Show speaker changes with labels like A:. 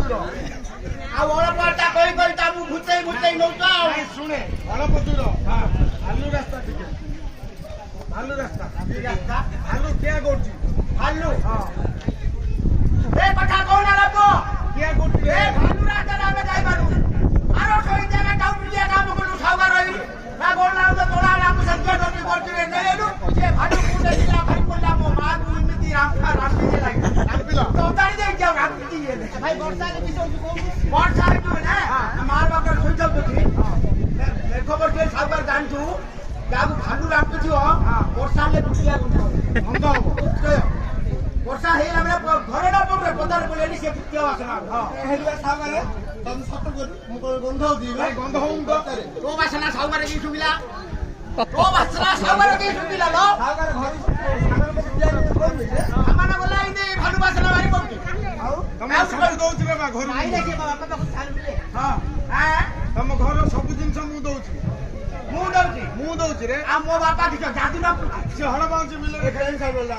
A: ଆଉ ଅଳପଟା କହି କହି ତାକୁ ଘୁଚେଇ ଘୁଚେଇ ନଉଛ ଆଉ
B: ଶୁଣେ ଅଳପ ଦୂର ଭାଲୁ ରାସ୍ତା ଟିକେ ଭାଲୁ ରାସ୍ତା ଭାଲୁ କିଆ କରୁଛି
A: ଭାଲୁ ଏ କଥା କହୁନା ଲୋକ
B: କିଆ କରୁଛି
A: ଏ ଭାଲୁ ରାସ୍ତାରେ ଆମେ ଯାଇପାରୁ ଆର ଶହେ ଜାଗା ଟାଉଟିଆ କାମ କଲୁ ସାଉବା ରହିଲୁ ନା ଗଲା ତ ତୋଳା ଆମକୁ ସତ୍ୟ ଧରି କରୁଛୁ ନେଲୁ ସେ ଭାଲୁ କୁଣ୍ଡେ ଥିଲା ଭାଇ କହିଲା ମୋ ମାକୁ ଏମିତି ରାମପିଲେ ଲାଗିଲା ତୋତାଳି ଦେଇକି ଆଉ ରାମପିଟି ଭାଇ ବର୍ଷାରେ ବି ସବୁ ବର୍ଷାରେ ତୁ ନା ମାର ବାପା ଶୋଇଯାଉଛନ୍ତି ମେଘ ବର୍ଷେ ସାଉବାର ଜାଣିଛୁ ଯାହାକୁ ଭାଲୁ ରାମପିଥିବ ବର୍ଷା ହେଲେ ଟୁଟିଆ ଗନ୍ଧ ହବ ବର୍ଷା ହେଇଗଲା ବେଳେ ଘରେ ନା ପଡେ ପଦାରେ ପଡିଲେନି ସେ ପିଟିଆ ବାସନା ହେଇଗଲା ସାଉବାରେ ତମେ ସତ କରି ମୁଁ ଗନ୍ଧ ହଉଛି ଭାଇ ଗନ୍ଧ ହଉନି ତ ତୋ ବାସନା ସାଉବାରେ କି ଶୁଭିଲା ତୋ ବାସନା ସାଉବାରେ କି ଶୁଭିଲା ଲୋ ସାଉବାରେ ଘରୁ ସାମାନ ଗଲା ଏଇନେ ଭାଲୁ ବାସନା ଭାରି ପଡୁଛି ଆଉ
B: ତମେ ସବୁ ଦଉଛି ରେ ବା ଘରୁ
A: ନାଇଁ ଦେଖେ ବାପା ତ ଛାଡ଼ିଲେ
B: ହଁ ତମ ଘର ସବୁ ଜିନିଷ ମୁଁ ଦଉଛି
A: ମୁଁ ଦଉଛି
B: ରେ
A: ଆଉ ମୋ ବାପା କିଛି ଜାଦୁ ନା
B: ସେ ହଳ ବାଉଁଶ ବିଲରେ ଖେଳି ସାରିଲା